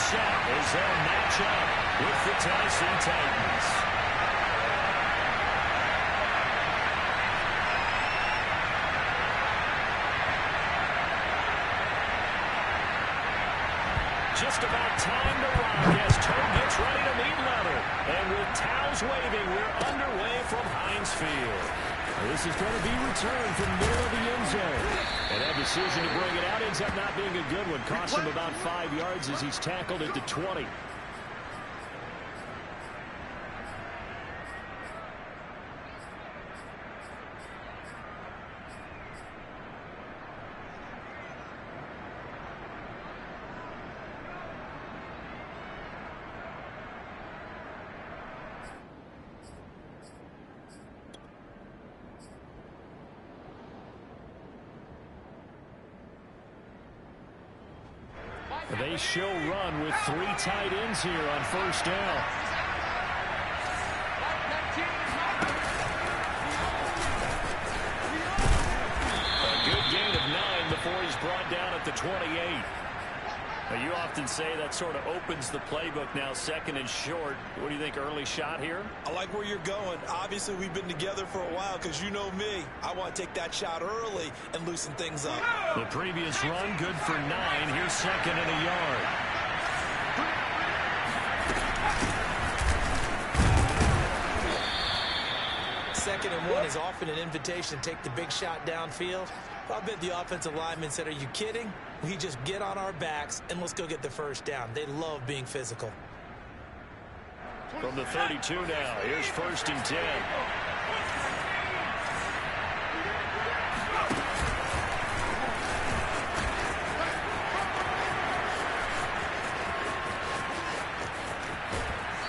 set as they'll match up with the Tennessee Titans. Just about time to rock as Toe gets ready to meet leather. And with towels waving, we're underway from Heinz Field. This is going to be returned from middle of the end zone. And that decision to bring it out ends up not being a good one. Cost him about 5 yards as he's tackled at the 20. They show run with 3 tight ends here on first down. A good gain of 9 before he's brought down at the 28. Now, you often say that sort of opens the playbook now, second and short. What do you think, early shot here? I like where you're going. Obviously, we've been together for a while because you know me. I want to take that shot early and loosen things up. The previous run, good for 9. Here's second and a yard. Second and 1 is often an invitation to take the big shot downfield. I bet the offensive lineman said, are you kidding? We just get on our backs and let's go get the first down. They love being physical. From the 32 now, here's first and 10.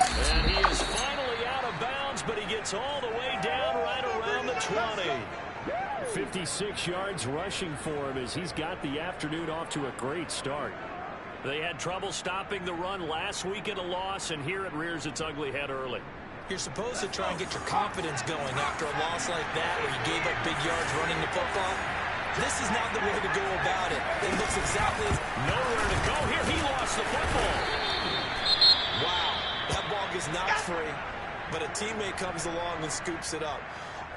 And he is finally out of bounds, but he gets all the way down right around the 20. 56 yards rushing for him as he's got the afternoon off to a great start. They had trouble stopping the run last week at a loss, and here it rears its ugly head early. You're supposed to try and get your confidence going after a loss like that where you gave up big yards running the football. This is not the way to go about it. It looks exactly as... Nowhere to go here. He lost the football. Wow, that ball gets knocked free, but a teammate comes along and scoops it up.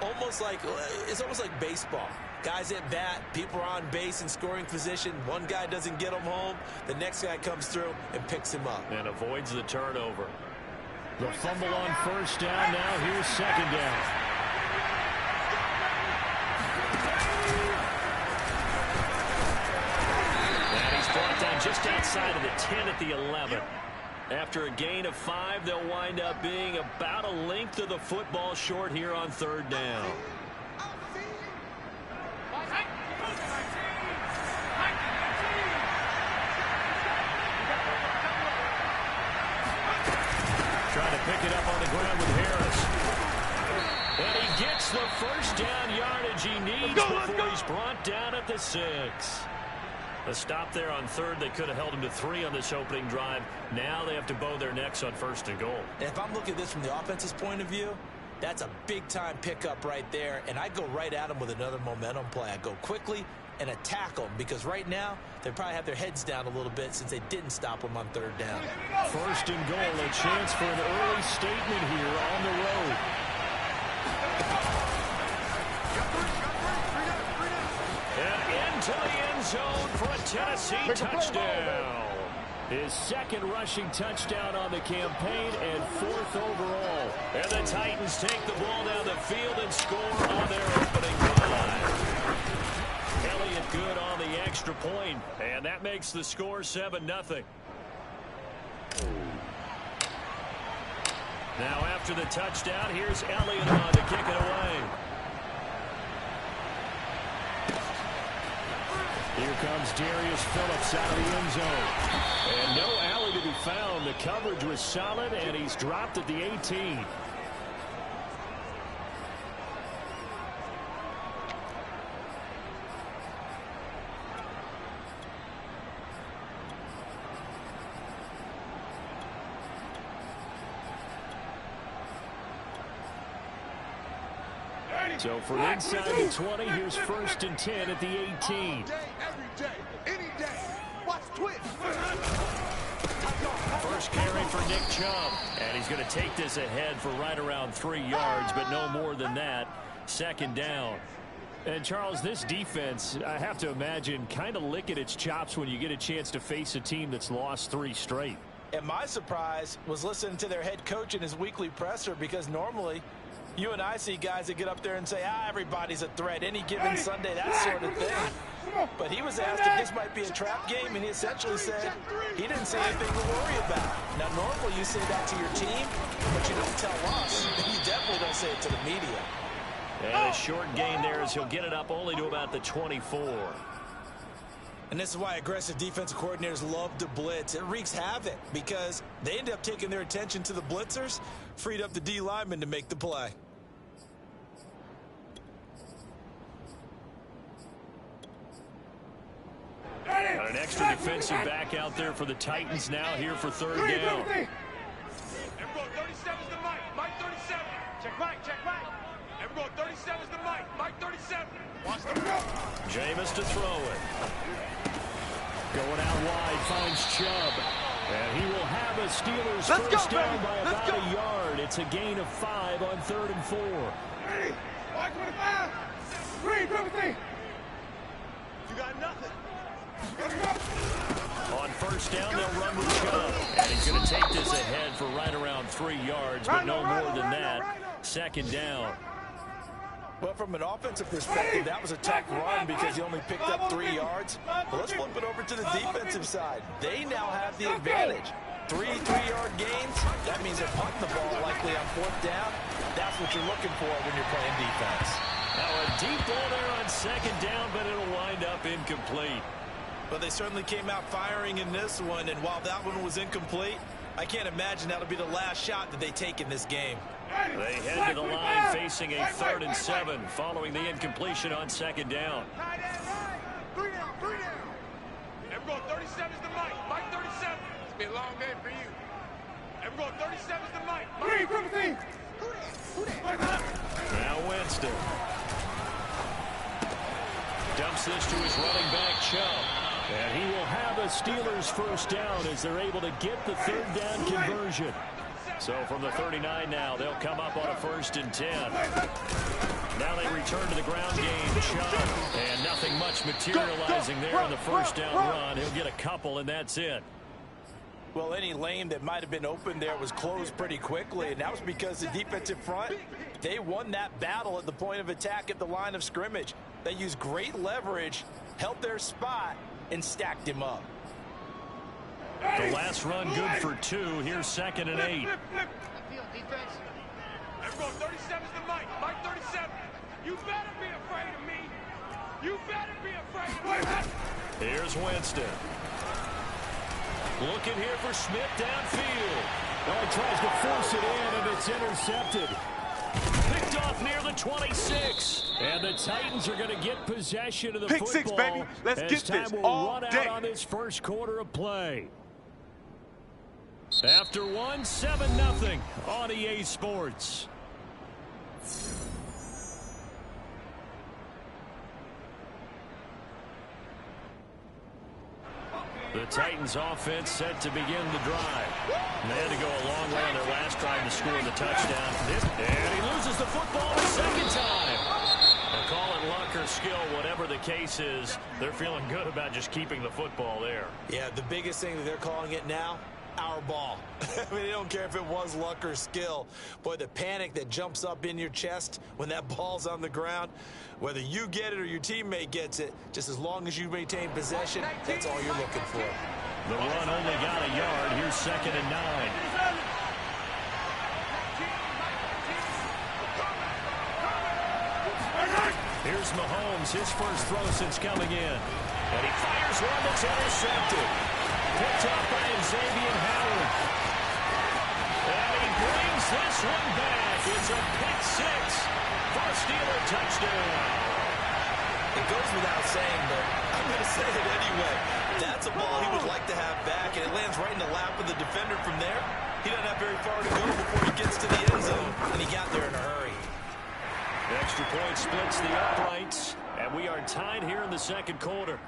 It's almost like baseball. Guys at bat, people are on base in scoring position. One guy doesn't get him home. The next guy comes through and picks him up. And avoids the turnover. The fumble on first down. Now here's second down. And he's brought down just outside of the 10 at the 11. After a gain of 5, they'll wind up being about a length of the football short here on third down. Trying to pick it up on the ground with Harris. And he gets the first down yardage he needs before he's brought down at the 6. A stop there on third. They could have held him to 3 on this opening drive. Now they have to bow their necks on first and goal. And if I'm looking at this from the offense's point of view, that's a big-time pickup right there. And I go right at him with another momentum play. I go quickly and attack them because right now they probably have their heads down a little bit since they didn't stop them on third down. First and goal, a chance for an early statement here on the road. And into the end zone for a Tennessee touchdown. His second rushing touchdown on the campaign and 4th overall. And the Titans take the ball down the field and score on their opening drive. Elliott good on the extra point, and that makes the score 7-0. Now after the touchdown, here's Elliott on to kick it away. Here comes Darius Phillips out of the end zone. And no alley to be found. The coverage was solid, and he's dropped at the 18. So from inside the 20, here's first and 10 at the 18. All day, every day, any day. Watch Twitch. Nick Chubb. And he's going to take this ahead for right around 3 yards, but no more than that. Second down. And, Charles, this defense, I have to imagine, kind of licking its chops when you get a chance to face a team that's lost 3 straight. And my surprise was listening to their head coach in his weekly presser, because normally you and I see guys that get up there and say, everybody's a threat any given Sunday, that sort of thing. But he was asked if this might be a trap game, and he essentially said he didn't see anything to worry about. Now, normally you say that to your team, but you don't tell us. You definitely don't say it to the media. And a short gain there as he'll get it up only to about the 24. And this is why aggressive defensive coordinators love to blitz. It wreaks havoc because they end up taking their attention to the blitzers, freed up the D lineman to make the play. Got an extra defensive back out there for the Titans now here for third down. 37's the Mike. Mike 37. Check Mike. Check Mike. Everyone, 37's the Mike. Mike 37. Watch the go. Jameis to throw it. Going out wide, finds Chubb. And he will have a Steelers first down by about a yard. It's a gain of 5 on 3rd and 4. Ready? 525. 3, you got nothing. Let's go. On first down, they'll run with Chubb. And he's going to take this ahead for right around 3 yards, but no more than that. Second down. Well, from an offensive perspective, that was a tough run because he only picked up 3 yards. But let's flip it over to the defensive side. They now have the advantage. 3 3-yard gains. That means they're punting the ball likely on 4th down. That's what you're looking for when you're playing defense. Now a deep ball there on second down, but it'll wind up incomplete. But they certainly came out firing in this one, and while that one was incomplete, I can't imagine that'll be the last shot that they take in this game. They head to the line facing a 3rd and 7 following the incompletion on second down. 3 down. Everyone, 37's the Mike. Mike 37. It's been a long day for you. Everyone, 37's the Mike. Mike 3. Now Winston dumps this to his running back Chubb. And he will have a Steelers first down as they're able to get the 3rd down conversion. So from the 39 now, they'll come up on a 1st and 10. Now they return to the ground game. Chubb, and nothing much materializing there in the first down run. He'll get a couple, and that's it. Well, any lane that might have been open there was closed pretty quickly, and that was because the defensive front, they won that battle at the point of attack at the line of scrimmage. They used great leverage, held their spot, and stacked him up. The last run good for 2. Here's 2nd and 8. Everyone, 37's the Mike. Mike 37. You better be afraid of me. You better be afraid of me. Here's Winston. Looking here for Smith downfield. Well, he tries to force it in, and it's intercepted. Picked off near the 26. And the Titans are going to get possession of the Pick football. 6, baby. Let's as get time this will all run day. out on this first quarter of play. After 1, 7-0 on EA Sports. The Titans offense set to begin the drive. And they had to go a long way on their last drive to score the touchdown. And he loses the football the second time. They'll call it luck or skill, whatever the case is. They're feeling good about just keeping the football there. Yeah, the biggest thing that they're calling it now, our ball. I mean, they don't care if it was luck or skill. Boy, the panic that jumps up in your chest when that ball's on the ground, whether you get it or your teammate gets it, just as long as you maintain possession, that's all you're looking for. The run only got a yard. Here's 2nd and 9. Here's Mahomes, his first throw since coming in. And he fires one that's intercepted. Picked off by Xavier Howard. And he brings this one back. It's a pick 6 for a Steeler touchdown. It goes without saying, but I'm going to say it anyway. That's a ball he would like to have back, and it lands right in the lap of the defender from there. He doesn't have very far to go before he gets to the end zone, and he got there in a hurry. The extra point splits the uprights, and we are tied here in the second quarter.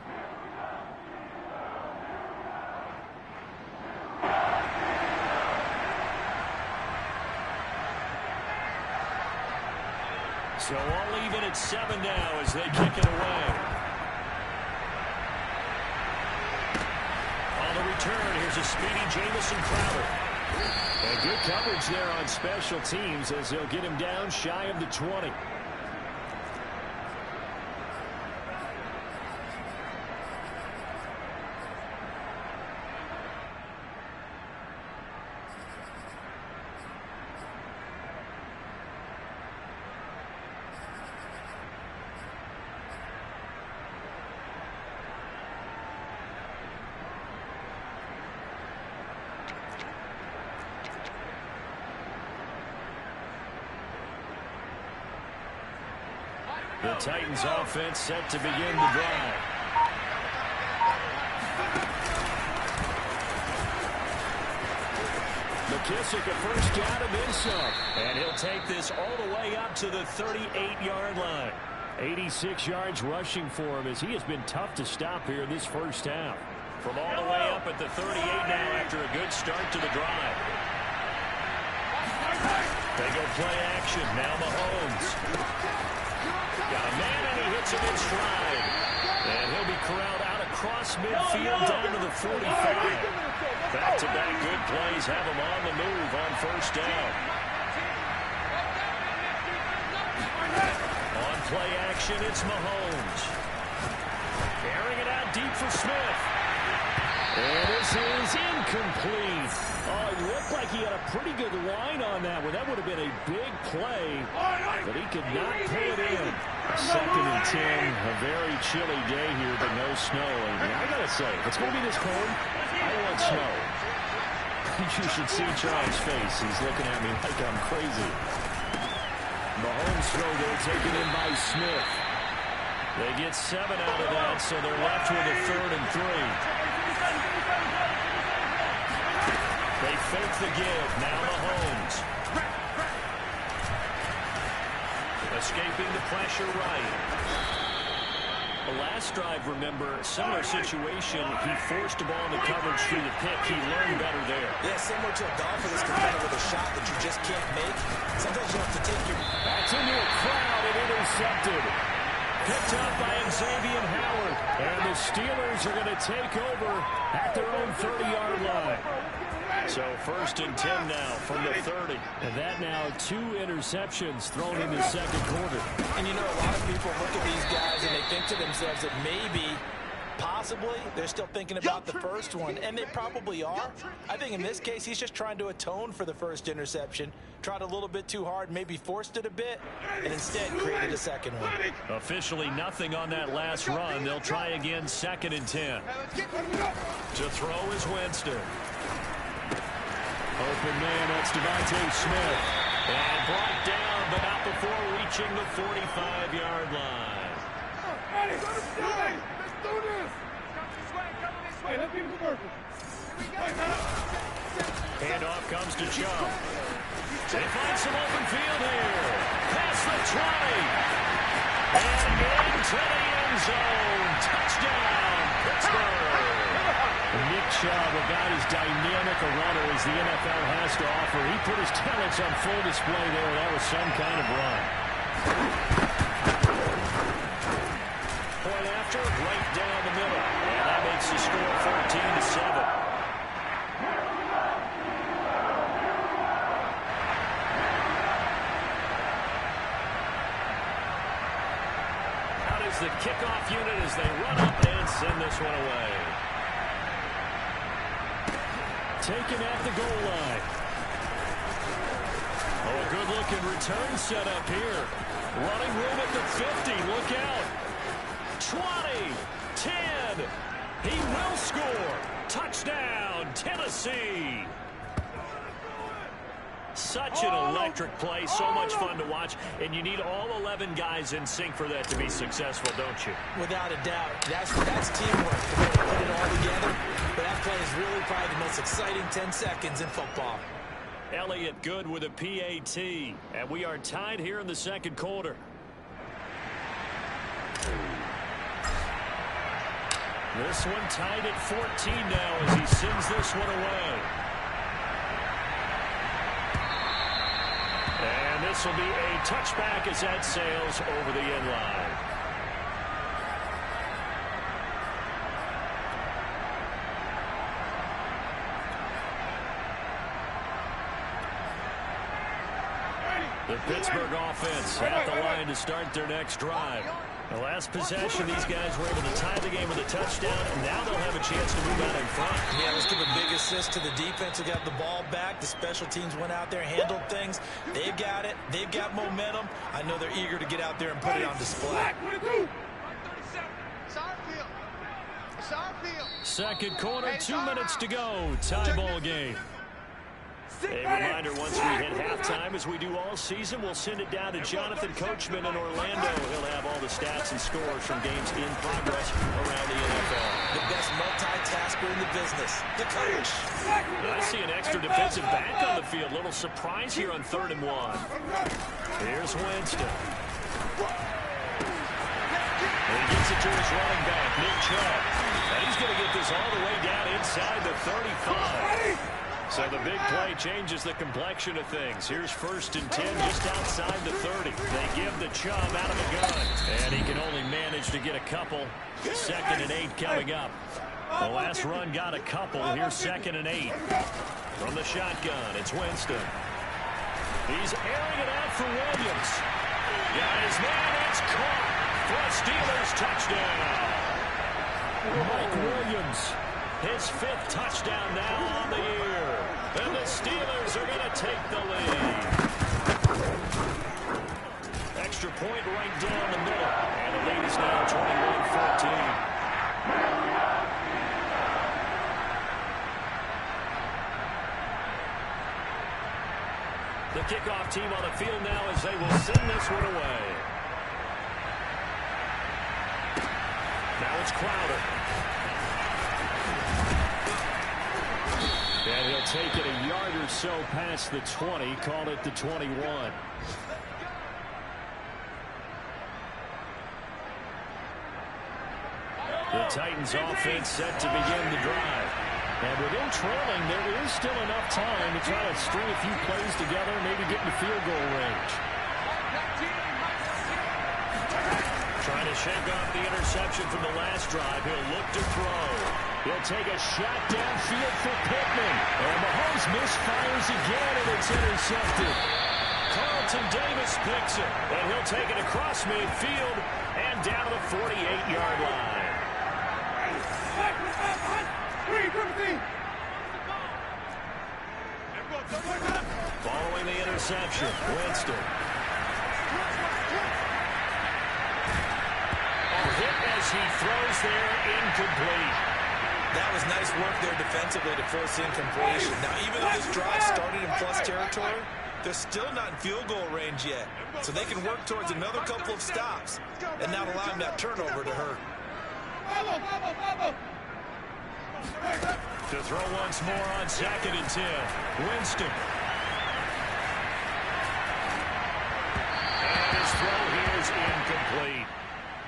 So all even at 7 now as they kick it away. On the return, here's a speedy Jamison Crowder. And good coverage there on special teams as they'll get him down shy of the 20. The Titans offense set to begin the drive. McKissick a first down and then some. And he'll take this all the way up to the 38-yard line. 86 yards rushing for him as he has been tough to stop here this first half. From all the way up at the 38 now after a good start to the drive. They go play action. Now Mahomes. Got a man and he hits him in stride. And he'll be corralled out across midfield down to the 45. Back-to-back good plays have him on the move on first down. On play action, it's Mahomes. Carrying it out deep for Smith. And this is incomplete. Oh, it looked like he had a pretty good line on that one. That would have been a big play, but he could not pull it in. 2nd and 10, a very chilly day here, but no snow. And I got to say, if it's going to be this cold, I want snow. You should see Charles' face. He's looking at me like I'm crazy. Mahomes throw there, taken in by Smith. They get 7 out of that, so they're left with a 3rd and 3. They fake the give. Now Mahomes. Escaping the pressure right. The last drive, remember, similar situation. He forced the ball in the coverage through the pick. He learned better there. Yeah, similar to a golfer that's competitive with a shot that you just can't make. Sometimes you have to take your... That's into a crowd and intercepted. Picked up by Xavier Howard. And the Steelers are going to take over at their own 30-yard line. So 1st and 10 now from the 30. And that now 2 interceptions thrown in the second quarter. And you know, a lot of people look at these guys and they think to themselves that maybe, possibly, they're still thinking about the first one. And they probably are. I think in this case, he's just trying to atone for the first interception. Tried a little bit too hard, maybe forced it a bit, and instead created a second one. Officially nothing on that last run. They'll try again 2nd and 10. To throw is Winston. Open man, that's Devontae Smith. And brought down, but not before reaching the 45-yard line. Handoff comes to Chubb. They find some open field here. Past the 20. And into the end zone. Touchdown, Pittsburgh. Nick Chubb, about as dynamic a runner as the NFL has to offer. He put his talents on full display there. That was some kind of run. Point after, right down the middle. And that makes the score 14-7. Out is the kickoff unit as they run up and send this one away. Taken at the goal line. Oh, a good-looking return set up here. Running room at the 50. Look out. 20. 10. He will score. Touchdown, Tennessee. Such an electric play. So much fun to watch. And you need all 11 guys in sync for that to be successful, don't you? Without a doubt. That's teamwork. The way to put it all together. But that play is really probably the most exciting 10 seconds in football. Elliott good with a PAT. And we are tied here in the second quarter. This one tied at 14 now as he sends this one away. And this will be a touchback as that sails over the end line. The Pittsburgh offense at the line to start their next drive. The last possession, these guys were able to tie the game with a touchdown, and now they'll have a chance to move out in front. Yeah, let's give a big assist to the defense who got the ball back. The special teams went out there, handled things. They've got it. They've got momentum. I know they're eager to get out there and put it on display. Second quarter, 2 minutes to go. Tie ball game. A reminder, once we hit halftime, as we do all season, we'll send it down to Jonathan Coachman in Orlando. He'll have all the stats and scores from games in progress around the NFL. The best multitasker in the business, the coach. I see an extra defensive back on the field. Little surprise here on 3rd and 1. Here's Winston. And he gets it to his running back, Nick Chubb. And he's going to get this all the way down inside the 35. So the big play changes the complexion of things. Here's 1st and 10 just outside the 30. They give the Chubb out of the gun. And he can only manage to get a couple. 2nd and 8 coming up. The last run got a couple. Here's 2nd and 8. From the shotgun, it's Winston. He's airing it out for Williams. Got his man, it's caught. For a Steelers touchdown. Mike Williams. His 5th touchdown now on the year. And the Steelers are going to take the lead. Extra point right down the middle. And the lead is now 21-14. The kickoff team on the field now as they will send this one away. Now it's Crowder. And he'll take it a yard or so past the 20, call it the 21. The Titans offense set to begin the drive. And within trailing, there is still enough time to try to string a few plays together, maybe get into field goal range. Trying to shake off the interception from the last drive. He'll look to throw. He'll take a shot downfield for Pittman. And Mahomes misfires again, and it's intercepted. Carlton Davis picks it. And he'll take it across midfield and down to the 48-yard line. Following the interception, Winston. Hit as he throws there, incomplete. That was nice work there defensively to force incompletion. Now, even though this drive started in plus territory, they're still not in field goal range yet. So they can work towards another couple of stops and not allowing that turnover to hurt. To throw once more on 2nd and 10. Winston. And his throw here is incomplete.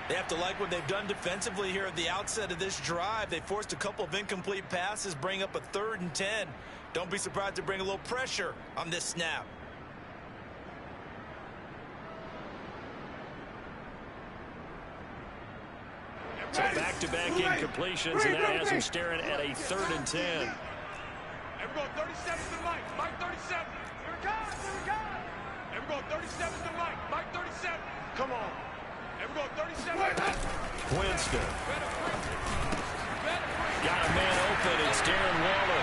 They have to like what they've done defensively here at the outset of this drive. They forced a couple of incomplete passes, bring up a 3rd and 10. Don't be surprised to bring a little pressure on this snap. So back-to-back incompletions, and that has him staring at a 3rd and 10. And we're going 37 to Mike. Mike 37. Here it comes. Here it comes. And we're going 37 to Mike. Mike 37. Come on. And we're going 37. Winston. Got a man open. It's Darren Waller.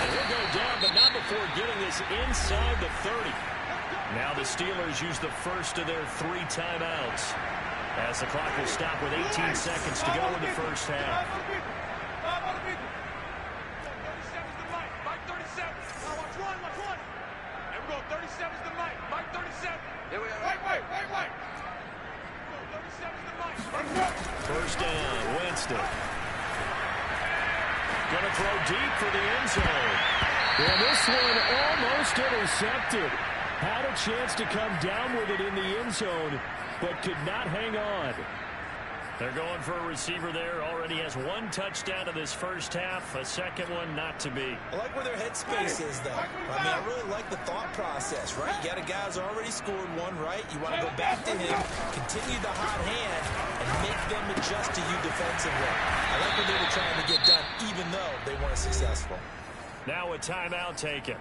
And he'll go down, but not before getting this inside the 30. Now the Steelers use the first of their 3 timeouts, as the clock will stop with 18 seconds to go in the first half. 37 to Mike. Mike 37. Now watch one. Watch one. And we're going 37 to Mike. Mike 37. Here we go. Wait. 37 to Mike. First down, Winston. Going to throw deep for the end zone. And this one almost intercepted. Had a chance to come down with it in the end zone, but could not hang on. They're going for a receiver there. Already has one touchdown in this first half. A second one not to be. I like where their headspace is, though. I mean, I really like the thought process, right? You got a guy who's already scored one, right? You want to go back to him, continue the hot hand, and make them adjust to you defensively. I like what they were trying to get done, even though they weren't successful. Now a timeout taken.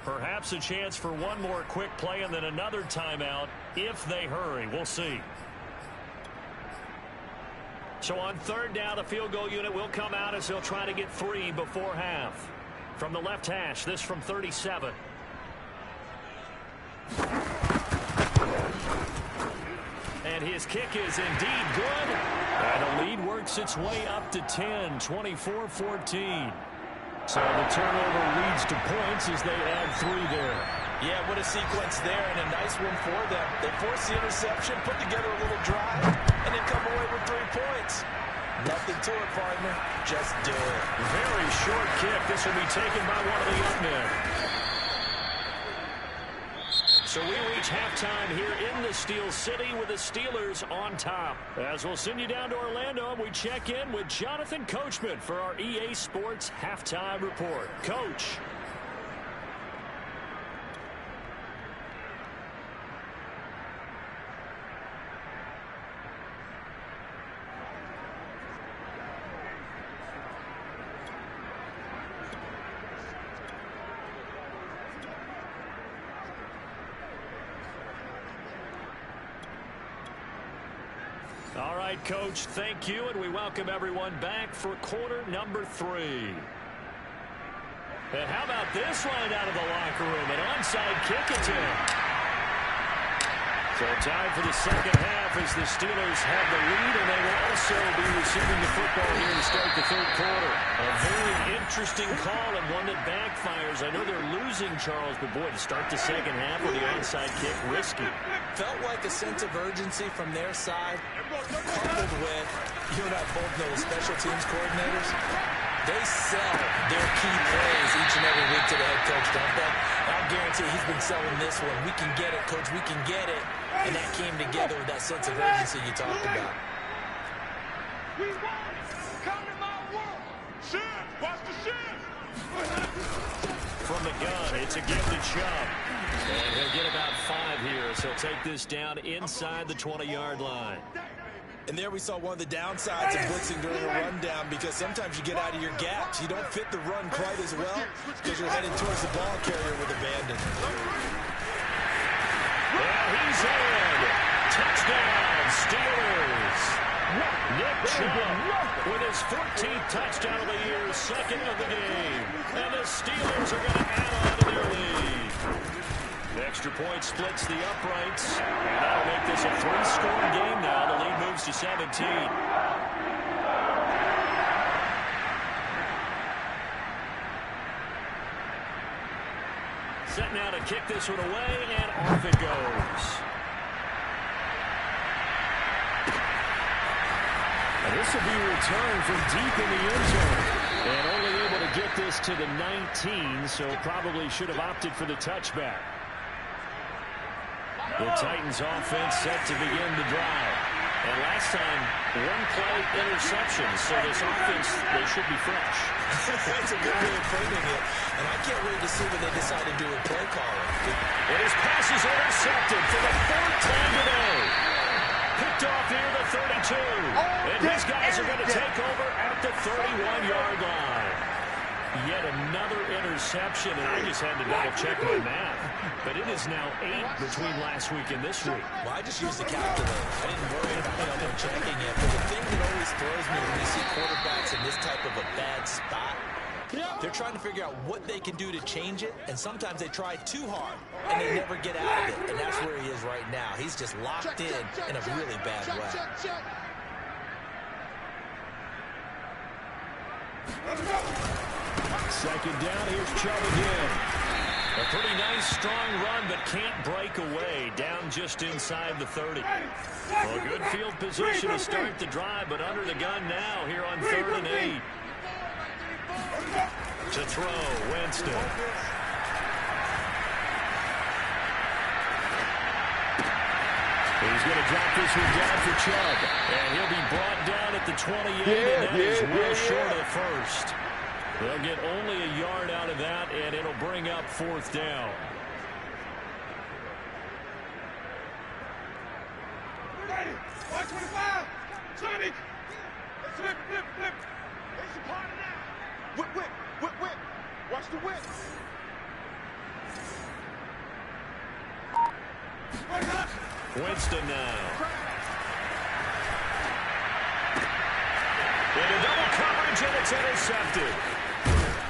Perhaps a chance for one more quick play and then another timeout if they hurry. We'll see. So on third down, the field goal unit will come out as they'll try to get 3 before half. From the left hash, this from 37. And his kick is indeed good. And the lead works its way up to 10, 24-14. So the turnover leads to points as they add 3 there. Yeah, what a sequence there, and a nice one for them. They force the interception, put together a little drive, and then come away with 3 points. Nothing to it, partner. Just do it. Very short kick. This will be taken by one of the young men. So we reach halftime here in the Steel City with the Steelers on top. As we'll send you down to Orlando, we check in with Jonathan Coachman for our EA Sports Halftime Report. Coach. All right, Coach, thank you, and we welcome everyone back for quarter number 3. And how about this line out of the locker room? An onside kick attempt. So time for the second half as the Steelers have the lead, and they will also be receiving the football here to start the third quarter. A very interesting call and one that backfires. I know they're losing, Charles, but boy, to start the second half with the onside kick, risky. Felt like a sense of urgency from their side, coupled with, you and I both know the special teams coordinators, they sell their key plays each and every week to the head coach, don't they? I'll guarantee he's been selling this one. We can get it, Coach, we can get it. And that came together with that sense of urgency you talked about. We won! Come to my world! Shin! Watch the shin! From the gun, it's a give to Chubb. And he'll get about 5 here as he'll take this down inside the 20-yard line. And there we saw one of the downsides of blitzing during a rundown, because sometimes you get out of your gaps. You don't fit the run quite as well because you're heading towards the ball carrier with abandon. Well, he's in. Touchdown, Steelers. Nick Chubb with his 14th touchdown of the year, second of the game. And the Steelers are going to add on to their lead. The extra point splits the uprights. And that'll make this a 3-score game now. The lead moves to 17. Set now to kick this one away, and off it goes. And this will be returned from deep in the end zone. And only able to get this to the 19, so probably should have opted for the touchback. The Titans offense set to begin the drive. And last time, 1-play interception. So this offense, they should be fresh. That's a good way of framing it. And I can't wait to see what they decide to do with play calling. And his pass is intercepted for the 4th time today. Picked off near the 32. And these guys are going to take over at the 31-yard line. Yet another interception, and I just had to double-check my math. But it is now 8 between last week and this week. Well, I just used the calculator. I didn't worry about double-checking it. But the thing that always throws me when you see quarterbacks in this type of a bad spot, they're trying to figure out what they can do to change it, and sometimes they try too hard, and they never get out of it. And that's where he is right now. He's just locked in a really bad way. Second down, here's Chubb again. A pretty nice, strong run, but can't break away. Down just inside the 30. Well, a good field position to start the drive, but under the gun now here on 3rd and 8. To throw, Winston. He He's going to drop this one down for Chubb. And he'll be brought down at the 28, and that is well short of the first. They'll get only a yard out of that, and it'll bring up 4th down. Watch 25. Johnny. Flip. There's a part of that. Whip. Watch the whip. Winston now. Into double coverage, and it's intercepted.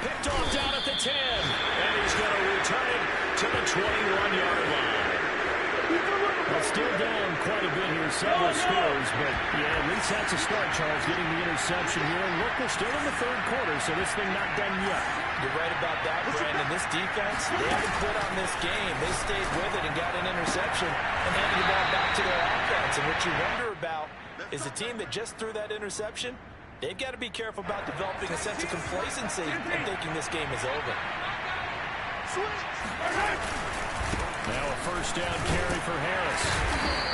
Picked off down at the 10. And he's going to return it to the 21-yard line. Well, still down quite a bit here, several scores, but yeah, at least that's a start, Charles, getting the interception here. And look, we're still in the 3rd quarter, so this thing not done yet. You're right about that, Brandon. This defense, they haven't quit on this game. They stayed with it and got an interception and handed the ball back to their offense. And what you wonder about is a team that just threw that interception, they've got to be careful about developing a sense of complacency and thinking this game is over. Now a 1st down carry for Harris.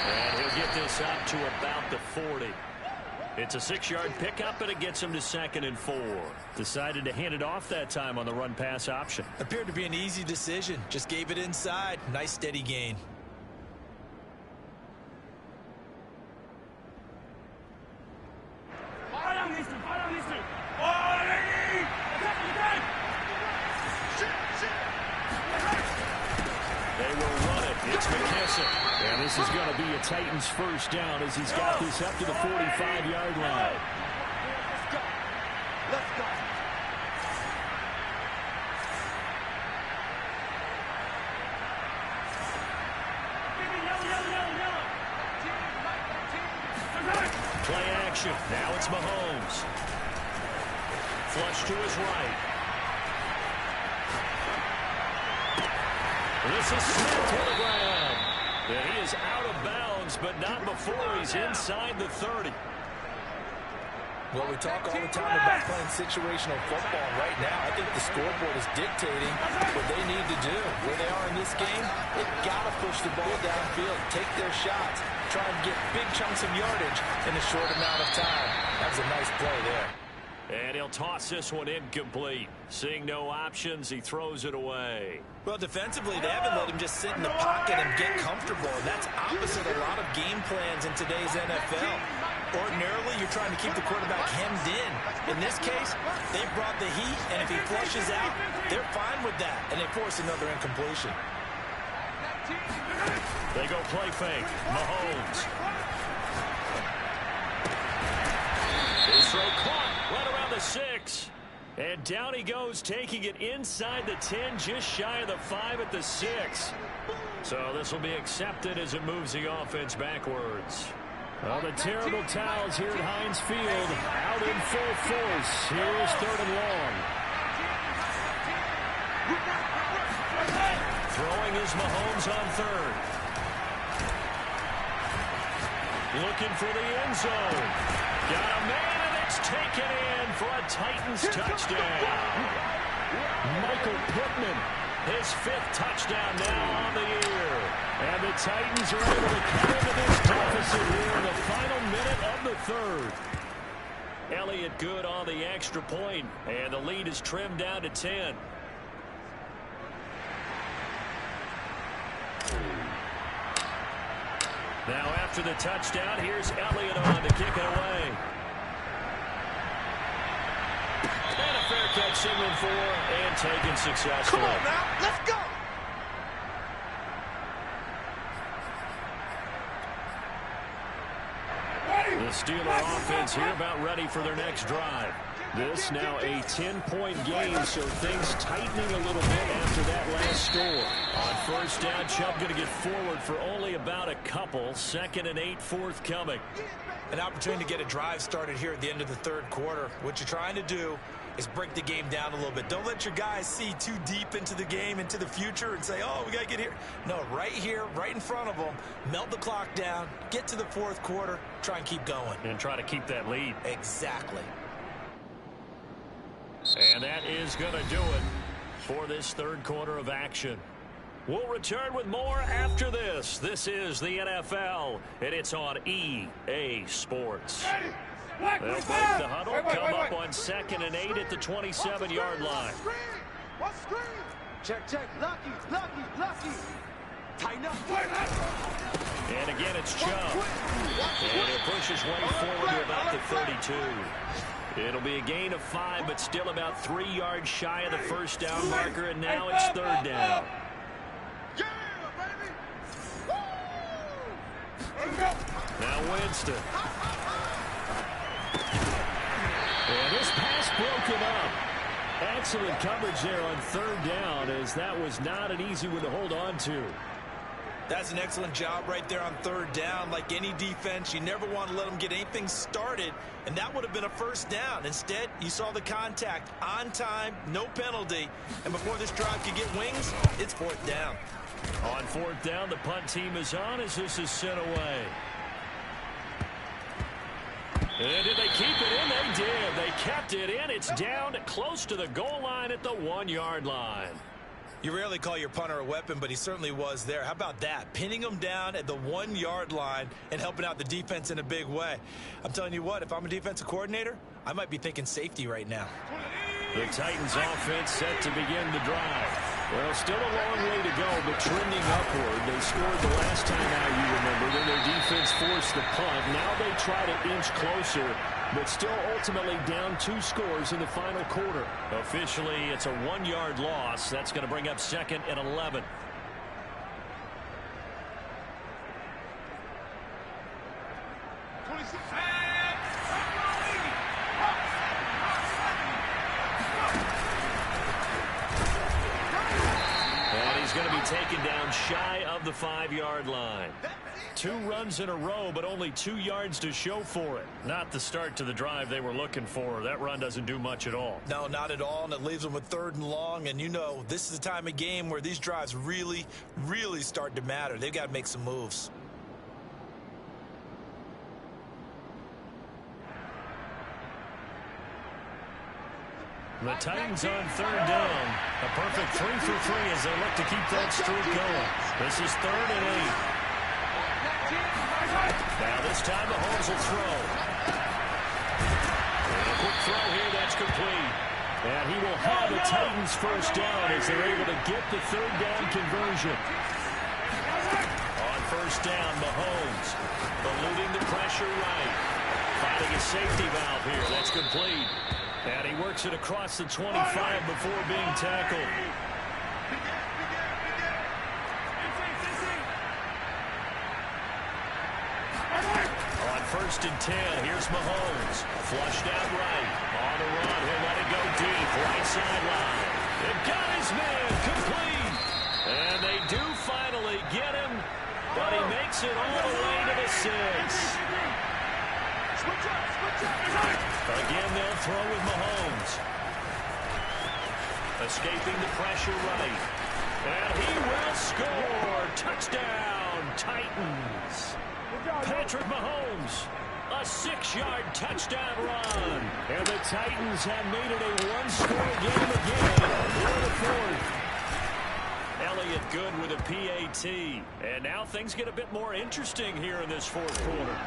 And he'll get this up to about the 40. It's a 6-yard pickup, and it gets him to 2nd and 4. Decided to hand it off that time on the run-pass option. Appeared to be an easy decision. Just gave it inside. Nice steady gain. They will run it. It's McKissick. And this is going to be a Titans 1st down as he's got this up to the 45-yard line. Let's go. Play action. Now it's Mahomes. Flush to his right. This is Smith to the ground. And he is out of bounds, but not before he's inside the 30. Well, we talk all the time about playing situational football. Right now, I think the scoreboard is dictating what they need to do. Where they are in this game, they've got to push the ball downfield, take their shots, try and get big chunks of yardage in a short amount of time. That was a nice play there. And he'll toss this one incomplete. Seeing no options, he throws it away. Well, defensively, they haven't let him just sit in the pocket and get comfortable, and that's opposite a lot of game plans in today's NFL. Ordinarily, you're trying to keep the quarterback hemmed in. In this case, they brought the heat, and if he flushes out, they're fine with that, and they force another incompletion. They go play fake. Mahomes. His throw caught right around the 6. And down he goes, taking it inside the 10, just shy of the 5 at the 6. So this will be accepted as it moves the offense backwards. Well, the terrible towels here at Heinz Field out in full force. Here's 3rd and long. Throwing is Mahomes on 3rd. Looking for the end zone. Got a man, and it's taken in for a Titans touchdown. Michael Pittman, his 5th touchdown now on the year. And the Titans are able to cut into this deficit here in the final minute of the 3rd. Elliott good on the extra point, and the lead is trimmed down to 10. Now after the touchdown, here's Elliott on to kick it away. And a fair catch signaled for and taken successfully. Come on now, let's go. The Steeler offense here about ready for their next drive. This now a 10-point game, so things tightening a little bit after that last score. On 1st down, Chubb going to get forward for only about a couple. 2nd and 8 forthcoming. An opportunity to get a drive started here at the end of the 3rd quarter. What you're trying to do is break the game down a little bit. Don't let your guys see too deep into the game, into the future, and say, oh, we got to get here. No, right here, right in front of them, melt the clock down, get to the 4th quarter, try and keep going. And try to keep that lead. Exactly. And that is going to do it for this 3rd quarter of action. We'll return with more after this. This is the NFL, and it's on EA Sports. They'll break the huddle, come up on 2nd and 8 at the 27-yard line. Check. Lucky. Tighten up. And again, it's Chubb. And he'll push his way forward to about the 32. It'll be a gain of 5, but still about 3 yards shy of the first down marker, and now it's 3rd down. Now Winston. And this pass broken up. Excellent coverage there on 3rd down, as that was not an easy one to hold on to. That's an excellent job right there on 3rd down. Like any defense, you never want to let them get anything started, and that would have been a 1st down. Instead, you saw the contact on time, no penalty, and before this drive could get wings, it's 4th down. On 4th down, the punt team is on as this is sent away. And did they keep it in? They did. They kept it in. It's down close to the goal line at the 1-yard line. You rarely call your punter a weapon, but he certainly was there. How about that? Pinning him down at the 1-yard line and helping out the defense in a big way. I'm telling you what, if I'm a defensive coordinator, I might be thinking safety right now. The Titans offense set to begin the drive. Well, still a long way to go, but trending upward. They scored the last time out, you remember, when their defense forced the punt. Now they try to inch closer, but still ultimately down 2 scores in the final quarter. Officially, it's a 1-yard loss. That's going to bring up 2nd and 11. Going to be taken down shy of the 5-yard line. 2 runs in a row, but only 2 yards to show for it. Not the start to the drive they were looking for. That run doesn't do much at all. No, not at all, and it leaves them with 3rd and long. And you know, this is the time of game where these drives really start to matter. They've got to make some moves. The Titans on 3rd down. A perfect 3 for 3 as they look to keep that streak going. This is 3rd and 8. Now this time Mahomes will throw. And a quick throw here, that's complete. And he will have the Titans 1st down as they're able to get the 3rd down conversion. On 1st down, Mahomes eluding the pressure right. Finding a safety valve here, that's complete. And he works it across the 25 before being tackled. On 1st and 10, here's Mahomes. Flushed out right. On the run, he'll let it go deep. Right sideline. It got his man complete. And they do finally get him, but he makes it all the way to the 6. Again, they'll throw with Mahomes. Escaping the pressure right. And he will score. Touchdown, Titans. Patrick Mahomes, a 6-yard touchdown run. And the Titans have made it a 1-score game again. For the 4th. Elliott good with a PAT. And now things get a bit more interesting here in this 4th quarter.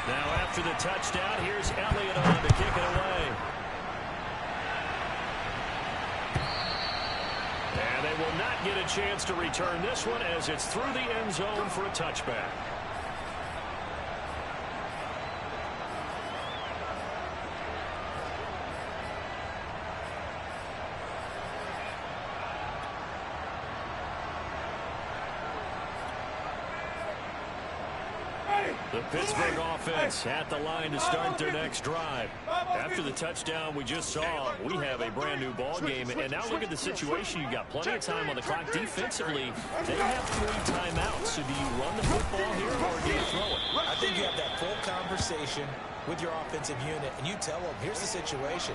Now after the touchdown, here's Elliott on to kick it away. And they will not get a chance to return this one as it's through the end zone for a touchback. The Pittsburgh offense at the line to start their next drive. After the touchdown we just saw, we have a brand new ball game. And now look at the situation. You got plenty of time on the clock. Defensively, they have 3 timeouts. So do you run the football here or do you throw it? I think you have that full conversation with your offensive unit, and you tell them, here's the situation.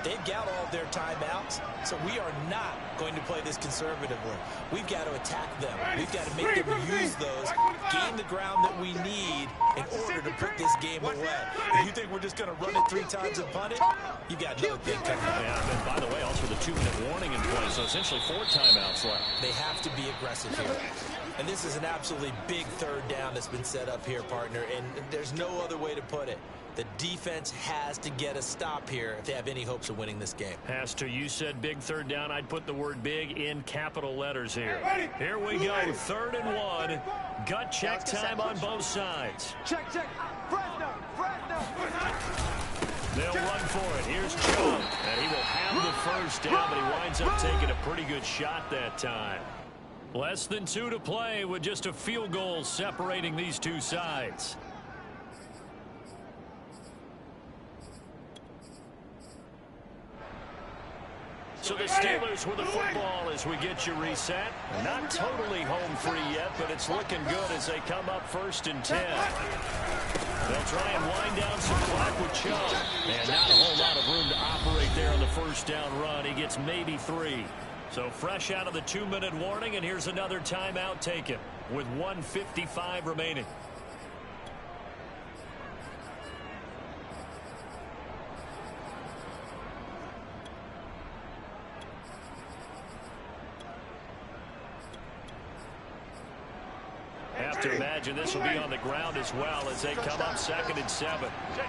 They've got all of their timeouts, so we are not going to play this conservatively. We've got to attack them. We've got to make them use those, gain the ground that we need in order to put this game away. If you think we're just going to run it 3 times and punt it, you've got another thing coming up. Yeah, and by the way, also the 2-minute warning in place. So essentially 4 timeouts left. They have to be aggressive here. And this is an absolutely big third down that's been set up here, partner. And there's no other way to put it. The defense has to get a stop here if they have any hopes of winning this game. Has to. You said big third down. I'd put the word big in capital letters here. Here we go. 3rd and 1. Gut check time on both sides. Check. Fresno. They'll run for it. Here's Chubb. And he will have the first down, but he winds up taking a pretty good shot that time. Less than 2 to play with just a field goal separating these two sides. So the Steelers with the football as we get you reset. Not totally home free yet, but it's looking good as they come up 1st and 10. They'll try and wind down some clock with Chubb. And not a whole lot of room to operate there on the first down run. He gets maybe 3. So fresh out of the 2-minute warning, and here's another timeout taken with 1:55 remaining. Have to imagine this will be on the ground as well as they come up 2nd and 7. Check.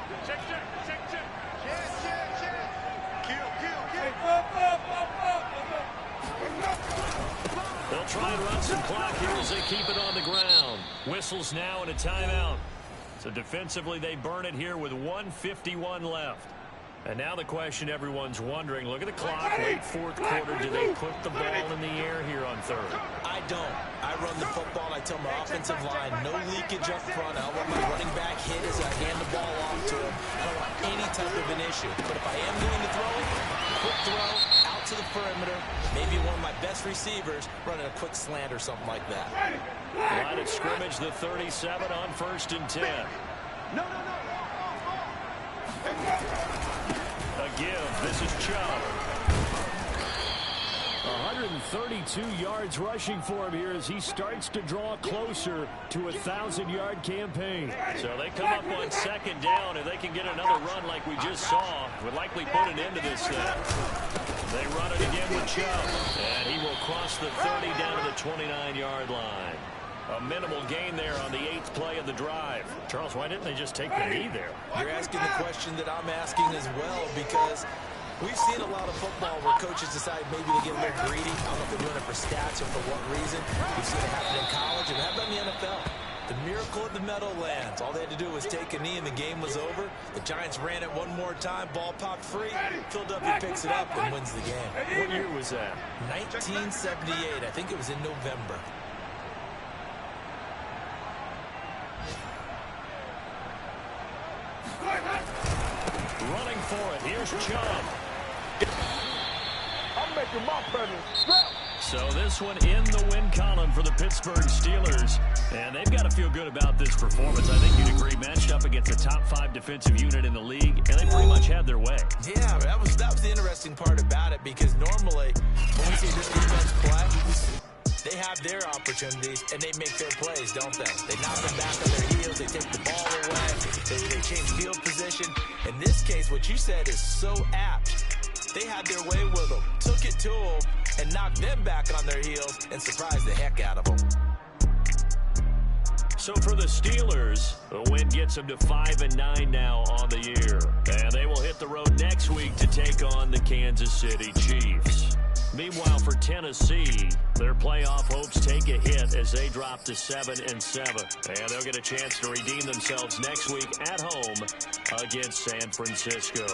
They'll try and run some clock here as they keep it on the ground. Whistles now and a timeout. So defensively they burn it here with 1:51 left. And now the question everyone's wondering, look at the clock, late 4th quarter, do they put the ball in the air here on 3rd? I don't. I run the football. I tell my offensive line, no leakage up front. I don't want my running back hit as I hand the ball off to him. I don't want any type of an issue. But if I am doing the throwing, quick throw, out to the perimeter, maybe one of my best receivers running a quick slant or something like that. Line of scrimmage, the 37 on 1st and 10. No. A give. This is Chubb. 132 yards rushing for him here as he starts to draw closer to a 1,000-yard campaign. So they come up on 2nd down, and they can get another run like we just saw. Would likely put an end to this thing. They run it again with Chubb, and he will cross the 30 down to the 29-yard line. A minimal gain there on the 8th play of the drive. Charles, why didn't they just take the knee there? You're asking the question that I'm asking as well, because we've seen a lot of football where coaches decide maybe to get a little greedy. I don't know if they're doing it for stats or for what reason. We've seen it happen in college, and how about in the NFL? The miracle of the Meadowlands. All they had to do was take a knee, and the game was over. The Giants ran it one more time. Ball popped free. Philadelphia picks it up and wins the game. What year was that? 1978. I think it was in November. Running for it. Here's Chubb. I'm making my presence. So this one in the win column for the Pittsburgh Steelers. And they've got to feel good about this performance. I think you'd agree, matched up against a top 5 defensive unit in the league, and they pretty much had their way. Yeah, that was the interesting part about it, because normally when we see this defense play, they have their opportunities and they make their plays, don't they? They knock them back on their heels, they take the ball away, they change field position. In this case, what you said is so apt. They had their way with them, took it to them, and knocked them back on their heels and surprised the heck out of them. So for the Steelers, the win gets them to 5-9 now on the year. And they will hit the road next week to take on the Kansas City Chiefs. Meanwhile, for Tennessee, their playoff hopes take a hit as they drop to 7-7. And they'll get a chance to redeem themselves next week at home against San Francisco.